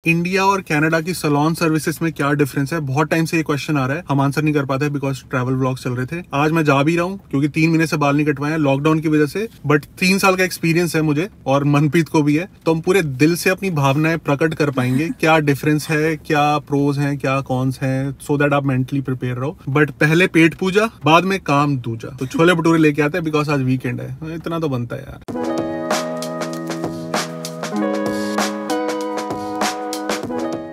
India और Canada की salon services में क्या डिफरेंस है? बहुत टाइम से ये क्वेश्चन आ रहा है, हम आंसर नहीं कर पाते बिकॉज ट्रैवल व्लॉग्स चल रहे थे। आज मैं जा भी रहा हूँ क्योंकि 3 महीने से बाल नहीं कटवाए हैं लॉकडाउन की वजह से, बट 3 साल का एक्सपीरियंस है मुझे और मनप्रीत को भी है, तो हम पूरे दिल से अपनी भावनाएं प्रकट कर पाएंगे क्या डिफरेंस है, क्या प्रोज हैं, क्या कॉन्स हैं, सो दैट आप मेंटली प्रिपेयर रहो। बट पहले पेट पूजा, बाद में काम दूजा। तो छोले भटूरे लेके आते हैं बिकॉज आज वीकेंड है, इतना तो बनता है यार।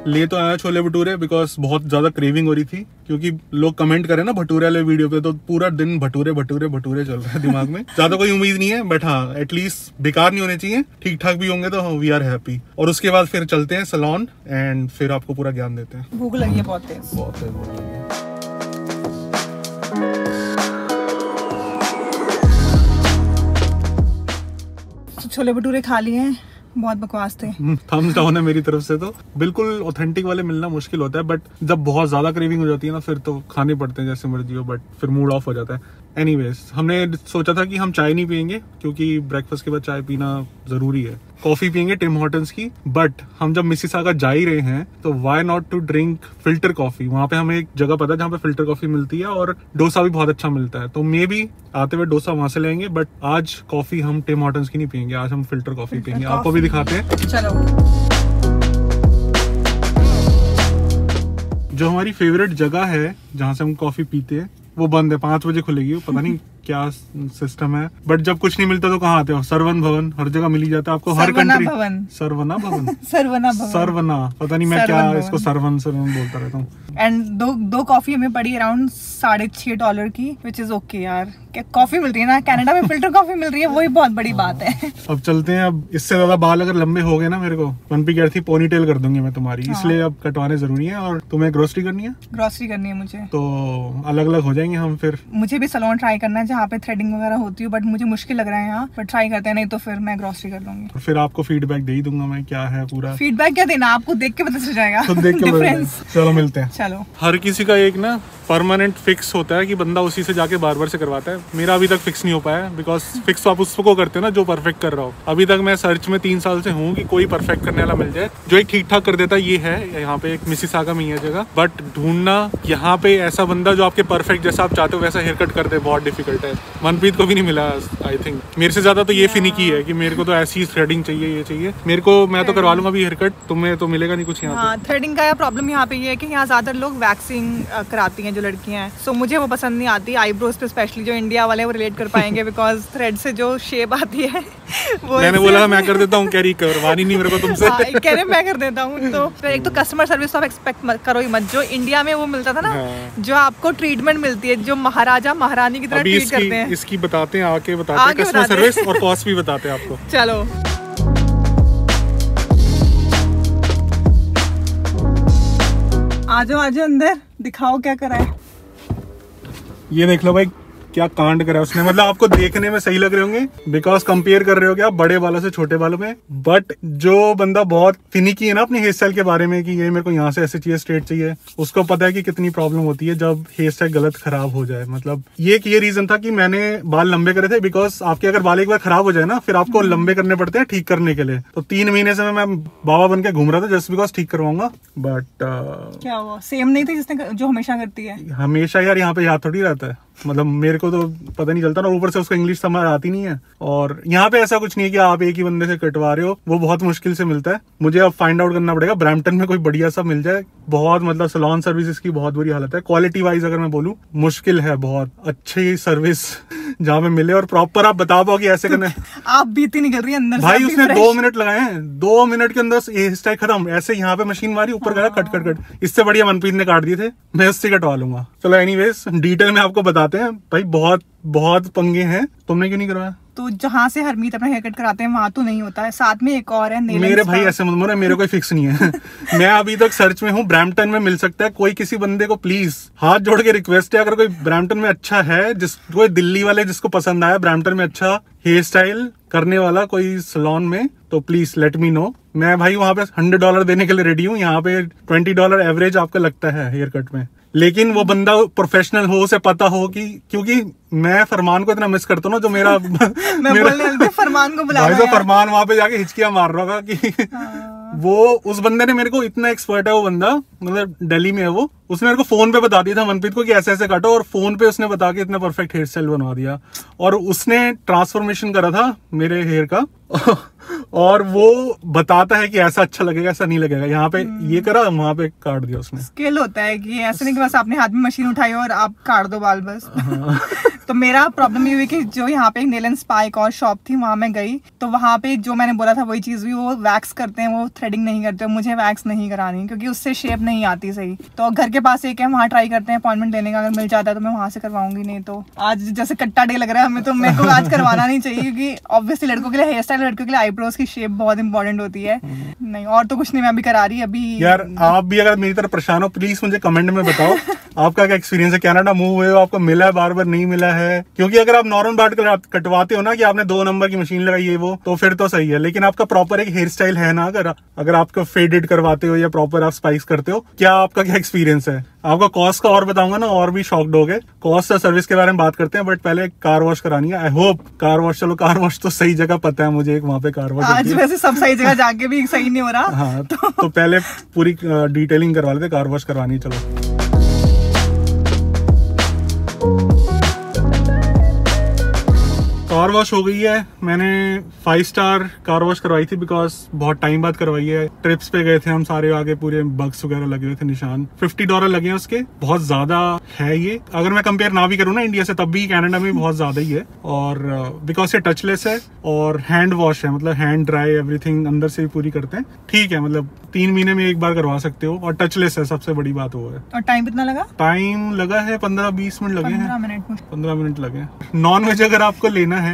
ले तो आया छोले भटूरे बिकॉज बहुत ज्यादा क्रेविंग हो रही थी, क्योंकि लोग कमेंट करें ना भटूरे वाले वीडियो पे, तो पूरा दिन भटूरे भटूरे भटूरे चल रहा है दिमाग में। ज्यादा कोई उम्मीद नहीं है, बट हाँ एटलीस्ट बेकार नहीं होने चाहिए, ठीक ठाक भी होंगे तो वी आर हैप्पी। और उसके बाद फिर चलते हैं सैलून एंड फिर आपको पूरा ज्ञान देते हैं। भूख लगी है बहुत तेज, बहुत तेज भूख लगी है। छोले भटूरे खा लिए हैं, बहुत बकवास थे। थम्स डाउन है मेरी तरफ से। तो बिल्कुल ऑथेंटिक वाले मिलना मुश्किल होता है, बट जब बहुत ज्यादा क्रेविंग हो जाती है ना फिर तो खाने पड़ते हैं जैसे मर्जी हो, बट फिर मूड ऑफ हो जाता है। एनीवेज, हमने सोचा था कि हम चाय नहीं पियेंगे क्योंकि ब्रेकफास्ट के बाद चाय पीना जरूरी है, कॉफी पियेंगे टिम हॉर्टन्स की। बट हम जब मिसिसागा जा ही रहे हैं तो why not to drink filter coffee. वहां पे हमें एक जगह पता है जहाँ पे फिल्टर कॉफी मिलती है और डोसा भी बहुत अच्छा मिलता है, तो मे भी आते हुए डोसा वहां से लेंगे। बट आज कॉफी हम टिम हॉर्टन्स की नहीं पियेंगे, आज हम फिल्टर कॉफी पियेंगे। आपको भी दिखाते हैं। चलो। जो हमारी फेवरेट जगह है जहाँ से हम कॉफी पीते हैं वो बंद है, 5 बजे खुलेगी, वो पता नहीं क्या सिस्टम है। बट जब कुछ नहीं मिलता तो कहाँ आते हो? सरवन भवन हर जगह मिल ही जाता है आपको, हर कंट्री। सरवना भवन सरवना पता नहीं मैं क्या इसको सरवन बोलता रहता हूँ। एंड दो कॉफी हमें पड़ी अराउंड $6.5 की, विच इज ओके यार। क्या कॉफी मिल रही है ना, कनाडा में फिल्टर कॉफी मिल रही है, वही बहुत बड़ी बात है। अब चलते हैं। अब इससे ज्यादा बाल अगर लंबे हो गए ना, मेरे को मनपी कह रही थी पोनी टेल कर दूंगी मैं तुम्हारी, इसलिए अब कटवाने जरूरी है। और तुम्हें ग्रोसरी करनी है? ग्रोसरी करनी है मुझे, तो अलग अलग हो जाएंगे हम फिर। मुझे भी सैलून ट्राई करना है जहाँ पे थ्रेडिंग वगैरह होती है, बट मुझे मुश्किल लग रहा है यहाँ, बट ट्राई करते हैं, नहीं तो फिर मैं ग्रोसरी कर लूंगी। तो फिर आपको फीडबैक दे ही दूंगा मैं, क्या है पूरा। फीडबैक क्या देना, आपको देख के पता चल जाएगा। तो देख के डिफरेंस। चलो मिलते हैं। चलो। हर किसी का एक ना परमानेंट फिक्स होता है कि बंदा उसी से जाके बार से करवाता है। मेरा अभी तक फिक्स नहीं हो पाया बिकॉज फिक्स तो आप उसको करते हो ना जो परफेक्ट कर रहा हो। अभी तक मैं सर्च में 3 साल से हूँ कि कोई परफेक्ट करने वाला मिल जाए जो एक ठीक ठाक कर देता है। ये है यहाँ पे एक मिसिसागा में है जगह, बट ढूंढना यहाँ पे ऐसा बंदा जो आपके परफेक्ट जैसा आप चाहते हो वैसा हेयर कट कर दे बहुत डिफिकल्ट है। मनप्रीत को भी नहीं मिला आई थिंक। मेरे से ज्यादा तो ये फिनिकी है कि मेरे को तो ऐसी थ्रेडिंग चाहिए, ये चाहिए मेरे को, मैं तो करवा लूंगा अभी हेयर कट, तुम्हें तो मिलेगा नहीं कुछ यहाँ पे। थ्रेडिंग का प्रॉब्लम यहाँ पे ये है कि यहाँ ज्यादातर लोग वैक्सिंग कराती हैं जो लड़कियां, सो मुझे वो पसंद नहीं आती। आईब्रोज पे स्पेशली जो इंडिया वाले वो रिलेट कर पाएंगे बिकॉज थ्रेड से जो शेप आती है वो मैंने बोला मैं कर देता हूँ, कैरी करवानी नहीं मेरे को तुमसे। कह रहे मैं कर देता हूँ। तो फिर एक तो कस्टमर सर्विस तो आप एक्सपेक्ट करो ही मत, जो इंडिया में वो मिलता था ना, जो आपको ट्रीटमेंट मिलती है, जो महाराजा महारानी की तरह ट्रीट करते हैं। इसकी बताते हैं, आके बताते हैं कस्टमर सर्विस और कॉस्ट भी बताते हैं आपको। चलो आजो अंदर, दिखाओ क्या करा है। ये देख लो भाई क्या कांड करा उसने। मतलब आपको देखने में सही लग रहे होंगे बिकॉज कंपेयर कर रहे हो क्या बड़े बालों से छोटे बालों में, बट जो बंदा बहुत फिनिकी है ना अपनी हेयर स्टाइल के बारे में कि ये मेरे को यहाँ से ऐसे चाहिए, स्ट्रेट चाहिए, उसको पता है कि कितनी प्रॉब्लम होती है जब हेयर स्टाइल गलत खराब हो जाए। मतलब ये रीजन था कि मैंने बाल लंबे करे थे बिकॉज आपके अगर बाल एक बार खराब हो जाए ना फिर आपको लंबे करने पड़ते हैं ठीक करने के लिए। तो 3 महीने से मैं बाबा बन के घूम रहा था जस्ट बिकॉज ठीक करवाऊंगा, बट क्या हुआ? सेम नहीं थी जिसने जो हमेशा करती है। हमेशा यार यहाँ पे याद थोड़ी रहता है, मतलब मेरे को तो पता नहीं चलता ना, ऊपर से उसको इंग्लिश समझ आती नहीं है। और यहाँ पे ऐसा कुछ नहीं है कि आप एक ही बंदे से कटवा रहे हो, वो बहुत मुश्किल से मिलता है। मुझे अब फाइंड आउट करना पड़ेगा ब्रैम्पटन में कोई बढ़िया सा मिल जाए। बहुत मतलब सैलून सर्विसेज की बहुत बुरी हालत है, क्वालिटी वाइज अगर मैं बोलूँ मुश्किल है, बहुत अच्छी सर्विस जहाँ पे मिले और प्रॉपर आप बता पाओ कि ऐसे करना है। आप बीती निकल रही है अंदर भाई, उसने 2 मिनट लगाए हैं, 2 मिनट के अंदर हेयर स्टाइल खत्म। ऐसे यहाँ पे मशीन मारी, ऊपर गया कट। इससे बढ़िया मनप्रीत ने काट दिए थे, मैं उससे कटवा लूंगा। चलो एनीवेज डिटेल में आपको बताते हैं भाई, बहुत पंगे हैं। तुमने क्यों नहीं करवाया? तो जहाँ से हरमीत अपना हेयर कट कराते हैं वहां तो नहीं होता है, साथ में एक और है मेरे भाई ऐसे मत बोलो, मेरे कोई फिक्स नहीं है। मैं अभी तक सर्च में हूँ, ब्रैम्पटन में मिल सकता है। कोई किसी बंदे को प्लीज हाथ जोड़ के रिक्वेस्ट है, अगर कोई ब्रैम्पटन में अच्छा है, कोई दिल्ली वाले जिसको पसंद आया ब्रैम्पटन में अच्छा हेयर स्टाइल करने वाला कोई सैलून में, तो प्लीज लेट मी नो। मैं भाई वहां पे $100 देने के लिए रेडी हूँ। यहाँ पे $20 एवरेज आपका लगता है हेयर कट में, लेकिन वो बंदा प्रोफेशनल हो, उसे पता हो कि, क्योंकि मैं फरमान को इतना मिस करता हूँ ना जो मेरा मैं फरमान को बुला भाई, तो फरमान वहां पे जाके हिचकियां मार रहा होगा कि वो उस बंदे ने मेरे को, इतना एक्सपर्ट है वो बंदा, मतलब दिल्ली में है वो, उसने मेरे को फोन पे बता दिया था मनप्रीत को कि ऐसे ऐसे काटो, और फोन पे उसने बता के इतना परफेक्ट हेयर स्टाइल बनवा दिया। और उसने ट्रांसफॉर्मेशन करा था मेरे हेयर का और वो बताता है कि ऐसा अच्छा लगेगा, ऐसा नहीं लगेगा, यहाँ पे ये करा, वहां पे काट दिया उसने। स्किल होता है कि ऐसे नहीं कि बस आपने हाथ में मशीन उठाई और आप काट दो बाल बस। तो मेरा प्रॉब्लम ये हुई कि जो यहाँ पे एक नेल एंड स्पा एक और शॉप थी, वहां मैं गई तो वहां पे जो मैंने बोला था वही चीज भी, वो वैक्स करते हैं, वो थ्रेडिंग नहीं करते। मुझे वैक्स नहीं करानी क्योंकि उससे शेप नहीं आती सही। तो घर के पास एक है, वहाँ ट्राई करते हैं अपॉइंटमेंट लेने का, अगर मिल जाता है तो मैं वहां से करवाऊंगी, नहीं तो आज जैसे कट्टा डे लग रहा है हमें, तो मेरे को आज करवाना नहीं चाहिए क्योंकि ऑब्वियसली लड़कों के लिए हेयर स्टाइल, लड़कों के लिए आईब्रोज की शेप बहुत इंपॉर्टेंट होती है। नहीं और तो कुछ नहीं, मैं अभी करा रही अभी। यार आप भी अगर मेरी तरह परेशान हो प्लीज मुझे कमेंट में बताओ आपका क्या एक्सपीरियंस है, कनाडा मूव हुए हो, आपको मिला है बार बार नहीं मिला है। क्योंकि अगर आप नॉर्मल बाल कटवाते हो ना कि आपने 2 नंबर की मशीन लगाई है वो, तो फिर तो सही है, लेकिन आपका प्रॉपर एक हेयर स्टाइल है ना, अगर आपको फेडेड करवाते हो या प्रॉपर आप स्पाइस करते हो, क्या आपका क्या एक्सपीरियंस है। आपका कॉस्ट का और बताऊंगा ना, और भी शॉक्ड हो गए। कॉस्ट और सर्विस के बारे में बात करते हैं, बट पहले कार वॉश करानी है। आई होप कार वॉश, चलो कार वॉश तो सही जगह पता है मुझे, एक वहाँ पे कार वॉश आज वैसे सब सही जगह जाके भी सही नहीं हो रहा। हाँ तो पहले पूरी डिटेलिंग करवा लेते, कार वॉश करवानी। चलो कार वॉश हो गई है, मैंने 5 स्टार कार वॉश करवाई थी बिकॉज बहुत टाइम बाद करवाई है। ट्रिप्स पे गए थे हम सारे, आगे पूरे बग्स वगैरह लगे हुए थे, निशान। $50 लगे हैं उसके, बहुत ज्यादा है ये। अगर मैं कंपेयर ना भी करूँ ना इंडिया से, तब भी कनाडा में बहुत ज्यादा ही है। और बिकॉज ये टचलेस है और हैंड वॉश है, मतलब हैंड ड्राई एवरीथिंग अंदर से भी पूरी करते हैं। ठीक है, मतलब 3 महीने में एक बार करवा सकते हो, और टचलेस है, सबसे बड़ी बात वो है। और टाइम कितना लगा? टाइम लगा है 15-20 मिनट लगे हैं। 15 मिनट लगे। नॉन वेज अगर आपको लेना है,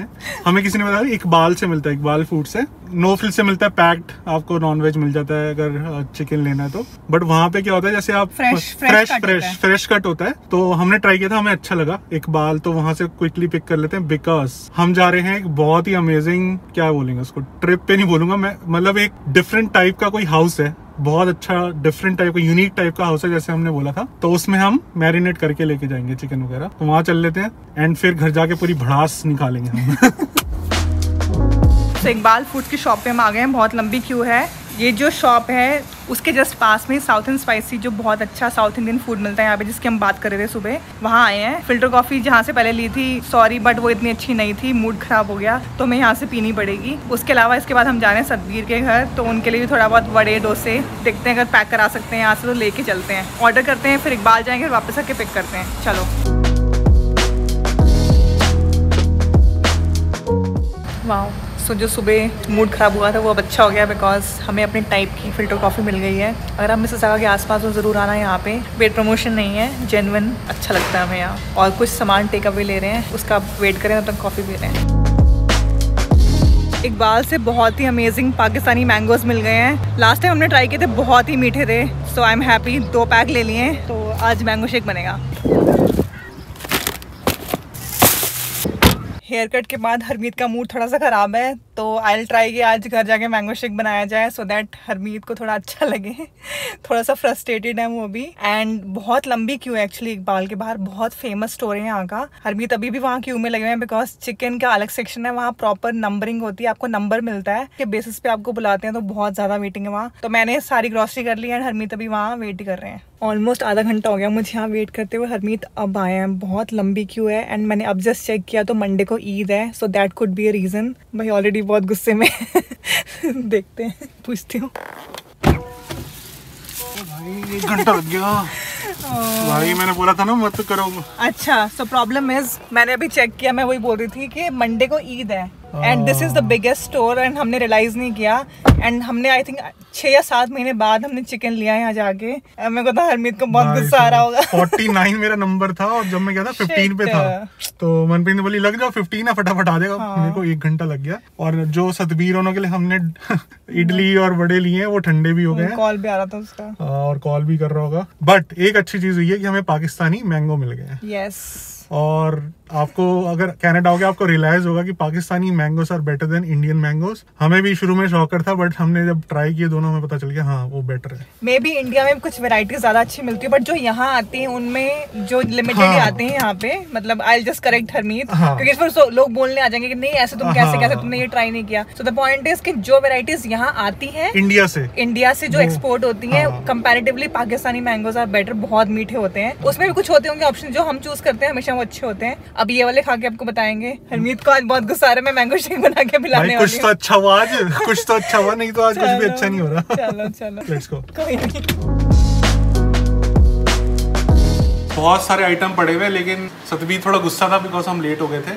हमें किसी ने बताया इकबाल से मिलता है, इकबाल फूड से, नो फ्रिल से मिलता है, पैक्ड आपको नॉन वेज मिल जाता है अगर चिकन लेना है तो। बट वहाँ पे क्या होता है, जैसे आप फ्रेश कट होता है, तो हमने ट्राई किया था, हमें अच्छा लगा इकबाल, तो वहां से क्विकली पिक कर लेते हैं। बिकॉज हम जा रहे हैं एक बहुत ही अमेजिंग, क्या बोलेंगे उसको, ट्रिप पे नहीं बोलूंगा मैं, मतलब एक डिफरेंट टाइप का कोई हाउस है, बहुत अच्छा डिफरेंट टाइप का, यूनिक टाइप का हाउस है जैसे हमने बोला था। तो उसमें हम मैरिनेट करके लेके जाएंगे चिकन वगैरह, तो वहां चल लेते हैं एंड फिर घर जाके पूरी भड़ास निकालेंगे हम। तो इकबाल फूड की शॉप पे हम आ गए हैं, बहुत लंबी क्यू है। ये जो शॉप है उसके जस्ट पास में साउथ एंड स्पाइसी, जो बहुत अच्छा साउथ इंडियन फूड मिलता है यहाँ पे, जिसकी हम बात कर रहे थे सुबह, वहाँ आए हैं। फिल्टर कॉफ़ी जहाँ से पहले ली थी, सॉरी बट वो इतनी अच्छी नहीं थी, मूड ख़राब हो गया, तो हमें यहाँ से पीनी पड़ेगी। उसके अलावा इसके बाद हम जा रहे हैं सतबीर के घर, तो उनके लिए भी थोड़ा बहुत वड़े डोसे देखते हैं, अगर पैक करा सकते हैं यहाँ से तो लेके चलते हैं, ऑर्डर करते हैं, फिर इकबाल जाएंगे, फिर वापस आके पिक करते हैं। चलो। वाओ, सो जो सुबह मूड ख़राब हुआ था वो अब अच्छा हो गया, बिकॉज हमें अपने टाइप की फ़िल्टर कॉफ़ी मिल गई है। अगर आप मिसिसागा के आसपास हो ज़रूर आना यहाँ पे। वेट प्रमोशन नहीं है, जेन्युइन अच्छा लगता है हमें यहाँ। और कुछ सामान टेक अवे ले रहे हैं, उसका वेट करें तब तक कॉफ़ी पी रहे हैं। इकबाल से बहुत ही अमेजिंग पाकिस्तानी मैंगोज़ मिल गए हैं। लास्ट टाइम हमने ट्राई किए थे, बहुत ही मीठे थे, सो आई एम हैप्पी। 2 पैक ले लिए, तो आज मैंगो शेक बनेगा। हेयर कट के बाद हरमीत का मूड थोड़ा सा ख़राब है, तो आई विल ट्राई कि आज घर जाके मैंगो शेक बनाया जाए, सो दैट हरमीत को थोड़ा अच्छा लगे। थोड़ा सा फ्रस्ट्रेटेड है वो भी। एंड बहुत लंबी क्यू है एक्चुअली इकबाल के बाहर, बहुत फेमस स्टोर है यहाँ का। हरमीत अभी भी वहाँ क्यू में लगे हुए हैं, बिकॉज चिकन का अलग सेक्शन है, वहाँ प्रॉपर नंबरिंग होती है, आपको नंबर मिलता है के बेसिस पे आपको बुलाते हैं, तो बहुत ज़्यादा वेटिंग है वहाँ। तो मैंने सारी ग्रॉसरी कर ली एंड हरमीत अभी वहाँ वेट ही कर रहे हैं। ऑलमोस्ट आधा घंटा हो गया मुझे यहाँ वेट करते हुए, हरमीत अब आए हैं। बहुत लंबी क्यू है एंड मैंने अब जस्ट चेक किया तो मंडे को ईद है, so that could be a reason. भाई ऑलरेडी बहुत गुस्से में देखते हैं, पूछती हूँ। भाई 1 घंटा लग गया। भाई मैंने बोला था ना मत करो। अच्छा, सो प्रॉब्लम इज, मैंने अभी चेक किया, मैं वही बोल रही थी कि मंडे को ईद है and this is the biggest store, and हमने रियलाइज नहीं किया। एंड हमने आई थिंक 6 या 7 महीने बाद हमने चिकन लिया है यहाँ जाके। मेरे को तो हरमीत को बहुत गुस्सा आ रहा होगा। 49 मेरा नंबर था और जब मैं गया था 15 पे था, तो मनप्रीत ने बोली लग जाओ 15 है, फटाफट आ जाएगा। हाँ। मेरे को 1 घंटा लग गया। और जो सतबीर होने के लिए हमने इडली और बड़े लिए हैं, वो ठंडे भी हो गए। कॉल भी आ रहा था उसका, और कॉल भी कर रहा होगा। बट एक अच्छी चीज हुई है कि हमें पाकिस्तानी मैंगो मिल गए। यस। और आपको अगर कनाडा हो गया आपको रियलाइज होगा कि Pakistani mangoes are better than Indian mangoes. हमें भी शुरू में शॉकर था, बट हमने जब ट्राई किए दोनों में पता चल गया हाँ वो बेटर है। मे बी इंडिया में कुछ वैरायटीज ज्यादा अच्छी मिलती है, बट जो यहाँ आती है उनमें जो लिमिटेड आते हैं यहाँ पे, मतलब आई जस्ट करेक्ट हरमीत, क्योंकि फिर लोग बोलने आ जाएंगे कि नहीं ऐसे तुम कैसे तुमने ये ट्राई नहीं किया। सो द पॉइंट इज कि जो वैरायटीज यहाँ आती है इंडिया से जो एक्सपोर्ट होती है, comparatively Pakistani mangoes are better, बहुत मीठे होते हैं। उसमें भी कुछ होते होंगे ऑप्शन जो हम चूज करते हैं हमेशा वो अच्छे होते हैं। अब ये वाले खा के आपको बताएंगे। हरमीत को आज बहुत गुस्सा आ रहा है, मैं मैंगो शेक बना के पिलाने वाली हूं। कुछ तो अच्छा हुआ आज, कुछ तो अच्छा हुआ, नहीं तो आज कुछ भी अच्छा नहीं हो रहा। चलो लेट्स गो। कोई नहीं। बहुत सारे आइटम पड़े हुए, लेकिन सतबीर थोड़ा गुस्सा था बिकॉज हम लेट हो गए थे,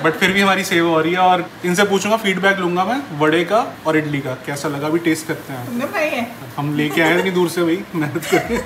बट फिर भी हमारी सेव हो रही है। और इनसे पूछूंगा, फीडबैक लूंगा मैं वड़े का और इडली का, कैसा लगा अभी टेस्ट करते हैं। तुमने बनाई है? हम लेके आए इतनी दूर से, भाई मेहनत करके।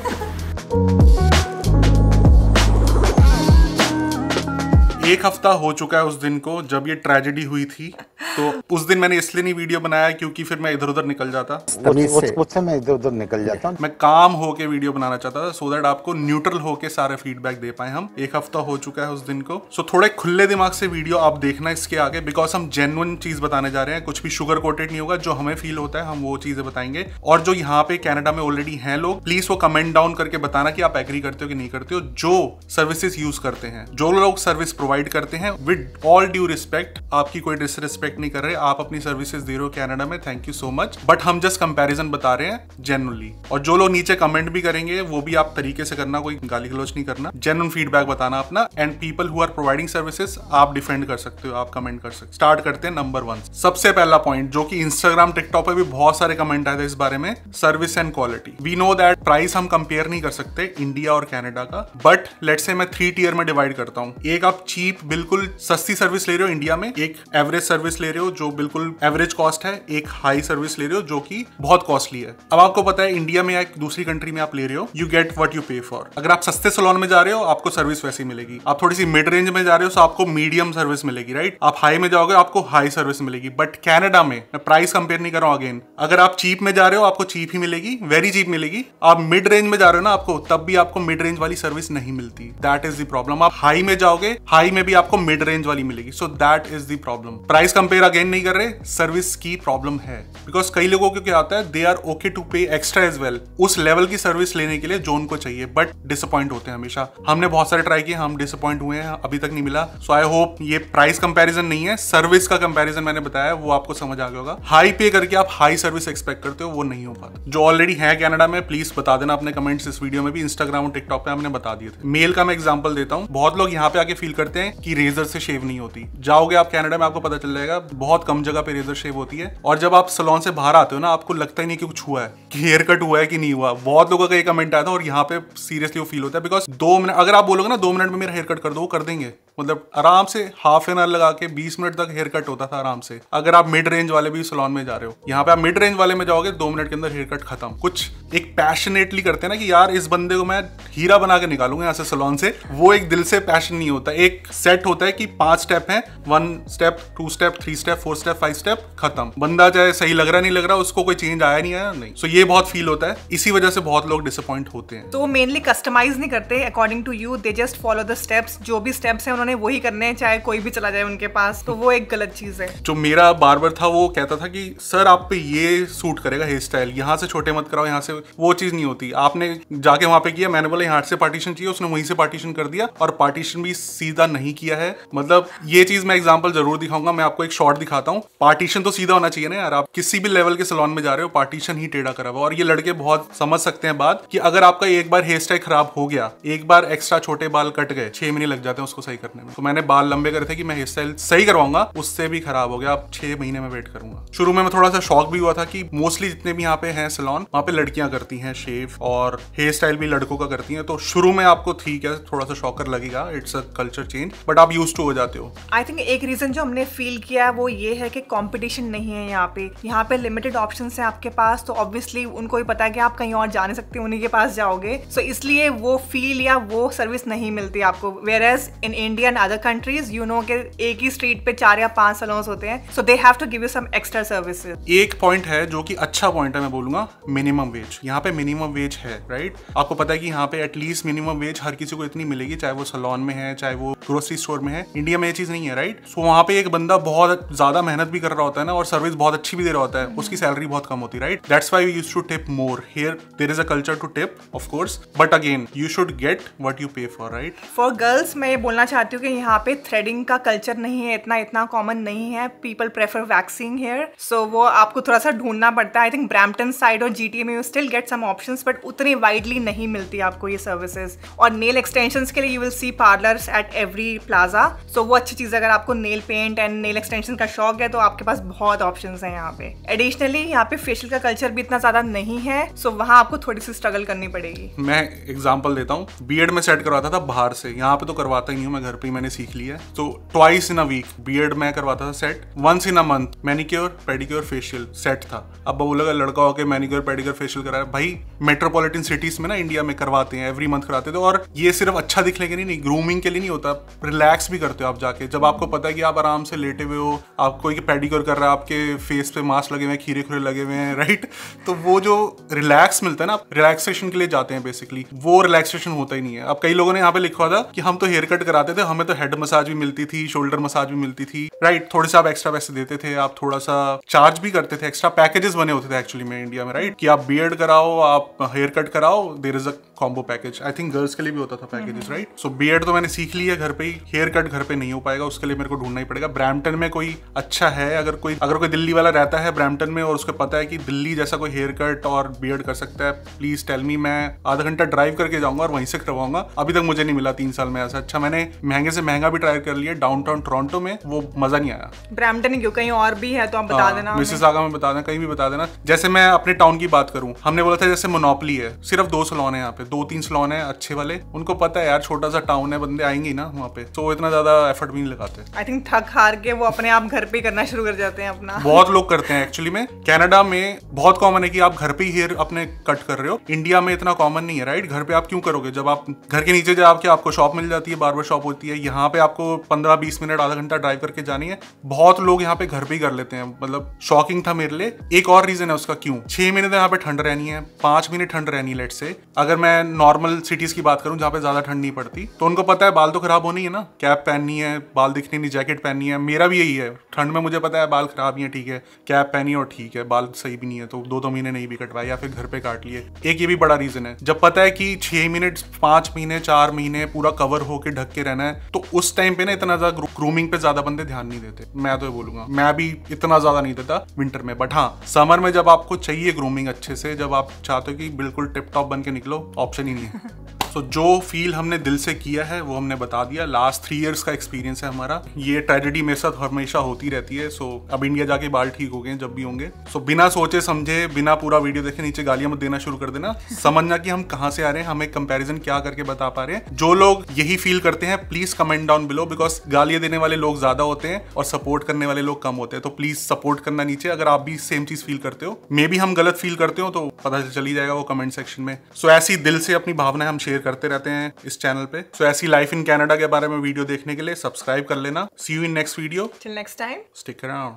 एक हफ्ता हो चुका है उस दिन को जब ये ट्रेजेडी हुई थी। तो उस दिन मैंने इसलिए नहीं वीडियो बनाया क्योंकि फिर मैं इधर उधर निकल जाता, उससे मैं इधर उधर निकल जाता हूँ। मैं काम होके वीडियो बनाना चाहता था सो दैट आपको न्यूट्रल होके सारे फीडबैक दे पाए हम। एक हफ्ता हो चुका है उस दिन को, सो थोड़े खुले दिमाग से वीडियो आप देखना इसके आगे, बिकॉज हम जेन्युइन चीज बताने जा रहे हैं, कुछ भी शुगर कोटेड नहीं होगा। जो हमें फील होता है हम वो चीजें बताएंगे। और जो यहाँ पे कनाडा में ऑलरेडी हैं लोग, प्लीज वो कमेंट डाउन करके बताना कि आप एग्री करते हो कि नहीं करते हो। जो सर्विसेज यूज करते हैं, जो लोग सर्विस प्रोवाइड करते हैं, विद ऑल ड्यू रिस्पेक्ट, आपकी कोई डिसरिस्पेक्ट नहीं कर रहे, आप अपनी सर्विसेज दे रहे हो कनाडा में, thank you so much. But हम जस्ट कंपैरिजन बता रहे हैं जेन्युइनली। और जो लोग नीचे कमेंट भी करेंगे वो भी आप तरीके से करना, कोई गाली गलौज नहीं करना, जेन्युइन फीडबैक बताना अपना। And people who are providing services आप डिफेंड कर सकते हो, आप कमेंट कर सकते हो। स्टार्ट करते हैं नंबर 1। सबसे पहला पॉइंट जो कि इंस्टाग्राम टिकटॉक पे भी बहुत सारे कमेंट आए थे इस बारे में, service and quality. We know that price हम कंपेयर नहीं कर सकते इंडिया और कनाडा का, बट लेट्स से मैं 3 टियर में डिवाइड करता हूँ। एक आप चीप बिल्कुल सस्ती सर्विस ले रहे हो इंडिया में, एक एवरेज सर्विस ले रहे हो जो बिल्कुल एवरेज कॉस्ट है, एक हाई सर्विस ले रहे हो जो कि बहुत कॉस्टली है। अब आपको पता है इंडिया में या एक दूसरी कंट्री में आप ले रहे हो, you get what you pay for. अगर आप सस्ते सैलून में जा रहे हो आपको सर्विस वैसी मिलेगी, आप थोड़ी सी मिड रेंज में जा रहे हो तो आपको मीडियम सर्विस मिलेगी, राइट। आप हाई में जाओगे आपको हाई सर्विस मिलेगी। बट कनाडा में, मैं प्राइस कंपेयर नहीं कर रहा हूं अगेन, अगर आप चीप में जा रहे हो आपको चीप ही मिलेगी, वेरी चीप मिलेगी। आप मिड रेंज में जा रहे हो ना आपको, तब भी आपको मिड रेंज वाली सर्विस नहीं मिलती। That is the problem. आप हाई में जाओगे, हाई में भी आपको मिड रेंज वाली मिलेगी। So that is the problem. Price compare again नहीं कर रहे, सर्विस की प्रॉब्लम है। बिकॉज कई लोगों को क्या आता है, दे आर ओके टू पे एक्स्ट्रा एज वेल उस लेवल की सर्विस लेने के लिए जो उनको चाहिए, बट डिसअपॉइंट होते हैं हमेशा। हमने बहुत सारे ट्राई किए, हम डिसअपॉइंट हुए हैं, अभी तक नहीं मिला। सो आई होप ये प्राइस कंपैरिजन नहीं है, सर्विस का कंपैरिजन मैंने बताया, वो आपको समझ आ गया होगा। हाई पे करके आप हाई सर्विस एक्सपेक्ट करते हो, वो नहीं हो पाता। जो ऑलरेडी है कनाडा में प्लीज बता देना अपने कमेंट्स इस वीडियो में भी, इंस्टाग्राम और टिकटॉक पे हमने बता दिए थे। मेल का मैं एग्जांपल देता हूँ। बहुत लोग यहाँ पे आके फील करते हैं कि रेजर से शेव नहीं होती। जाओगे आप कनाडा में आपको पता चल जाएगा बहुत कम जगह पे रेजर शेव होती है। और जब आप सैलून से बाहर आते हो ना, आपको लगता ही नहीं कि कुछ हुआ है, कि हेयर कट हुआ है कि नहीं हुआ। बहुत लोगों का ये कमेंट आया था और यहाँ पे सीरियसली वो फील होता है। बिकॉज 2 मिनट अगर आप बोलोगे ना 2 मिनट में मेरा हेयर कट कर दो, वो कर देंगे। मतलब आराम से हाफ एन आवर लगा के 20 मिनट तक हेयर कट होता था आराम से। अगर आप मिड रेंज वाले भी सैलून में जा रहे हो, यहाँ पे आप मिड रेंज वाले में जाओगे 2 मिनट के अंदर हेयर कट खत्म। कुछ एक पैशनेटली करते हैं ना कि यार इस बंदे को मैं हीरा बना के निकालूंगा यहाँ से सैलून से, वो एक दिल से पैशन नहीं होता। एक सेट होता है कि 5 स्टेप है, 1 step 2 step 3 step 4 step 5 step खत्म। बंदा चाहे सही लग रहा नहीं लग रहा, उसको कोई चेंज आया नहीं आया नहीं। सो ये बहुत फील होता है, इसी वजह से बहुत लोग डिसअपॉइंट होते हैं। तो वो मेनली कस्टमाइज नहीं करते according to you, they just follow the steps. जो भी स्टेप्स हैं उन्होंने वही करने हैं, चाहे कोई भी चला जाए उनके पास। तो वो एक गलत चीज है। जो मेरा बार्बर था वो कहता था कि सर आप पे ये सूट करेगा हेयर स्टाइल, यहाँ से छोटे मत कराओ, यहाँ से। वो चीज नहीं होती। आपने जाके वहां पे किया, मैंने बोला यहाँ से पार्टीशन चाहिए, उसने वहीं से पार्टीशन कर दिया और पार्टीशन भी सीधा नहीं किया है। मतलब ये चीज मैं एग्जांपल जरूर दिखाऊंगा, मैं आपको एक शॉर्ट दिखाता हूँ। पार्टीशन तो सीधा होना चाहिए ना यार। आप किसी भी लेवल के सैलून में जा रहे हो, पार्टीशन ही टेढ़ा करा हुआ। और ये लड़के बहुत समझ सकते हैं बात कि अगर आपका एक बार हेयर स्टाइल खराब हो गया, एक बार एक्स्ट्रा छोटे बाल कट गए, 6 महीने लग जाते हैं उसको सही करने में। तो मैंने बाल लंबे करे थे कि मैं हेयर स्टाइल सही करवाऊंगा, उससे भी खराब हो गया, अब 6 महीने में वेट करूंगा। शुरू में मैं थोड़ा सा शॉक भी हुआ था कि मोस्टली जितने भी यहाँ पे हैं सैलून, वहाँ पे लड़कियां करती हैं शेव, और हेयर स्टाइल भी लड़कों का करती हैं। तो शुरू में आपको ठीक है, थोड़ा सा शॉकर लगेगा, it's a culture change, but आप यूज्ड टू हो जाते हो। आई थिंक एक रीजन जो हमने फील किया वो ये है कि कंपटीशन नहीं है यहाँ पे लिमिटेड ऑप्शंस हैं आपके पास। तो ऑब्वियसली उनको भी पता है कि आप कहीं और जा नहीं सकते, उन्हीं के पास जाओगे। सो इसलिए वो फील या वो सर्विस नहीं मिलती आपको। Whereas in India India and other countries you know कि एक ही स्ट्रीट पे 4 या 5 सैलून्स होते हैं, so they have to give you some extra services. एक पॉइंट है जो कि अच्छा पॉइंट है, मैं बोलूंगा मिनिमम वेज। यहाँ पे मिनिमम वेज है, राइट? आपको पता है कि यहाँ पे एटलीस्ट मिनिमम वेज हर किसी को इतनी मिलेगी, चाहे वो सैलून में है चाहे वो ग्रोसरी स्टोर में है। इंडिया में ये चीज नहीं है, राइट? सो वहाँ पे एक बंदा बहुत ज्यादा मेहनत भी कर रहा होता है ना, और सर्विस बहुत अच्छी भी दे रहा होता है, उसकी सैलरी बहुत कम होती है, right? That's why we used to tip more. Here there is a culture to tip, of course, but again you should get what you pay for, right? For girls मैं ये बोलना चाहती हूँ कि यहाँ पे थ्रेडिंग का कल्चर नहीं है, इतना कॉमन नहीं है। People prefer waxing hair, so वो आपको थोड़ा सा ढूंढना पड़ता है। आई थिंक ब्रैम्पटन साइड और GTA में you still get some options, but उतनी वाइडली नहीं मिलती आपको ये सर्विसेज। और नेल एक्सटेंशंस के लिए you will see parlours at every plaza, so वो अच्छी चीज़ है। अगर आपको nail paint and nail extension का शौक है तो आपके पास बहुत ऑप्शंस हैं यहाँ पे। एडिशनली यहाँ पे फेशियल का कल्चर भी इतना ज्यादा नहीं है, सो वहाँ आपको थोड़ी सी स्ट्रगल करनी पड़ेगी। मैं एग्जांपल देता हूँ, बीएड में सेट करवाता था बाहर से, यहाँ पे तो करवाता ही नहीं हूँ, मैं घर पे ही मैंने सीख लिया है। तो twice in a week beard में करवाता था set, once in a month manicure pedicure facial set था। अब बोलेगा लड़का होकर मैनिक्योर पेडिक्योर फेशियल कराया, भाई मेट्रोपॉलिटन सिटीज में ना इंडिया में करवाते हैं, एवरी मंथ कराते थे। और ये सिर्फ अच्छा दिखने के लिए नहीं, ग्रूमिंग के लिए नहीं होता, रिलैक्स भी करते हो आप जाके। जब आपको पता है कि आप आराम से लेटे हुए हो, आपको एक पेडिक्योर कर रहा है, आपके फेस पे मास्क लगे हुए हैं, खीरे खुरे लगे हुए हैं, राइट? तो वो जो रिलैक्स मिलता है ना, रिलैक्सेशन के लिए जाते हैं बेसिकली, वो रिलैक्सेशन होता ही नहीं है। अब कई लोगों ने यहाँ पे लिखा था कि हम तो हेयर कट कराते थे, हमें तो हेड मसाज भी मिलती थी, शोल्डर मसाज भी मिलती थी, राइट? थोड़े से आप एक्स्ट्रा पैसे देते थे, आप थोड़ा सा चार्ज भी करते थे, एक्स्ट्रा पैकेजेस बने होते थे एक्चुअली में इंडिया में, राइट? कि आप बियर्ड कराओ, आप हेयर कट कराओ, there is a combo package. I think girls के लिए भी होता था पैकेजेस, राइट? सो बियर्ड तो मैंने सीख लिया घर पे ही, हेयर कट घर पे नहीं हो पाएगा, उसके लिए मेरे को ढूंढना ही पड़ेगा। ब्रैम्पटन में कोई अच्छा है, अगर कोई दिल्ली वाला रहता है ब्रैम्पटन में और उसको पता है कि दिल्ली जैसा कोई हेयर कट और बियर्ड कर सकता है, प्लीज टेल मी। मैं आधा घंटा ड्राइव करके जाऊंगा और वहीं से करवाऊंगा। अभी तक मुझे नहीं मिला 3 साल में ऐसा अच्छा। मैंने महंगे से महंगा भी ट्राई कर लिया डाउनटाउन टोरंटो में, वो मजा नहीं आया। ब्रैम्पटन क्यों, कहीं और भी है तो आप बता देना, मिसिसागा में बता देना, कहीं भी बता देना। जैसे मैं अपने टाउन की बात करूं, हमने बोला था जैसे मोनोपोली है, सिर्फ 2 सैलून है यहाँ पे, 2-3 सैलून है अच्छे वाले। उनको पता है यार छोटा सा टाउन है, बंदे आएंगे ना वहाँ पे, तो इतना ज्यादा एफर्ट भी नहीं लगाते। आई थिंक थक हार के वो अपने आप घर पे करना शुरू कर जाते हैं अपना। बहुत लोग करते हैं एक्चुअली में। कनाडा में बहुत कॉमन है कि आप घर पे ही हेयर अपने कट कर रहे हो, इंडिया में इतना कॉमन नहीं है, राइट? घर पे आप क्यों करोगे जब आप घर के नीचे जाके आपको शॉप मिल जाती है, बार्बर शॉप होती है। यहाँ पे आपको 15-20 मिनट आधा घंटा ड्राइव करके जानी है। बहुत लोग यहाँ पे घर पे ही कर लेते हैं, मतलब शॉकिंग था मेरे लिए। एक और रीजन है उसका क्यों। 6 महीने तो यहाँ पे ठंड रहनी है, 5 महीने ठंड रहनी है लेट्स से। अगर मैं नॉर्मल सिटीज की बात करूं जहाँ पे ज्यादा ठंड नहीं पड़ती, तो उनको पता है बाल तो खराब होनी है ना, कैप पहननी है, बाल दिखने नहीं, जैकेट पहननी है। मेरा भी यही है, ठंड में मुझे पता है बाल खराब ही है, ठीक है, कैप पहनी और ठीक है, बाल सही भी नहीं है तो 2-2 महीने नहीं भी कटवाए या फिर घर पे काट लिए। एक ये भी बड़ा रीजन है। जब पता है कि 6 महीने 5 महीने 4 महीने पूरा कवर होके ढक के रहना है, तो उस टाइम पे ना इतना ज्यादा ग्रूमिंग पे ज्यादा बंदे ध्यान नहीं देते। मैं तो ये बोलूंगा, मैं भी इतना ज्यादा नहीं देता विंटर में, बट हाँ समर में जब आपको चाहिए ग्रूमिंग अच्छे से, जब आप चाहते हो कि बिल्कुल टिप टॉप बन के निकलो, ऑप्शन ही नहीं है। तो जो फील हमने दिल से किया है वो हमने बता दिया। लास्ट 3 इयर्स का एक्सपीरियंस है हमारा। ये ट्रेजेडी मेरे साथ हमेशा होती रहती है। सो अब इंडिया जाके बाल ठीक हो गए जब भी होंगे। सो बिना सोचे समझे, बिना पूरा वीडियो देखे नीचे गालियां मत देना शुरू कर देना। समझना कि हम कहां से आ रहे हैं, हमें कंपैरिजन क्या करके बता पा रहे हैं। जो लोग यही फील करते हैं please comment down below, because गालियां देने वाले लोग ज्यादा होते हैं और सपोर्ट करने वाले लोग कम होते हैं। तो प्लीज सपोर्ट करना नीचे अगर आप भी सेम चीज फील करते हो। मे बी हम गलत फील करते हो तो पता चल ही जाएगा वो कमेंट सेक्शन में। सो ऐसी दिल से अपनी भावनाएं हम शेयर करते रहते हैं इस चैनल पे। सो ऐसी लाइफ इन कनाडा के बारे में वीडियो देखने के लिए सब्सक्राइब कर लेना। See you in next video. Till next time, stick around.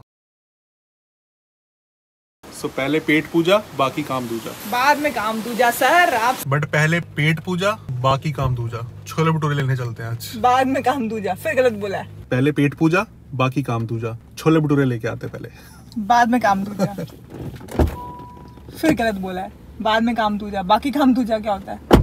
So पहले पेट पूजा, बाकी काम दूजा। बाद में काम दूजा सर आप। बट पहले पेट पूजा, बाकी काम दूजा। छोले भटूरे लेने चलते हैं आज। बाद में काम दूजा, फिर गलत बोला है। पहले पेट पूजा, बाकी काम दूजा। छोले भटूरे लेके आते पहले। बाद में काम दूजा, फिर गलत बोला है। बाद में काम दूजा, बाकी काम दूजा क्या होता है?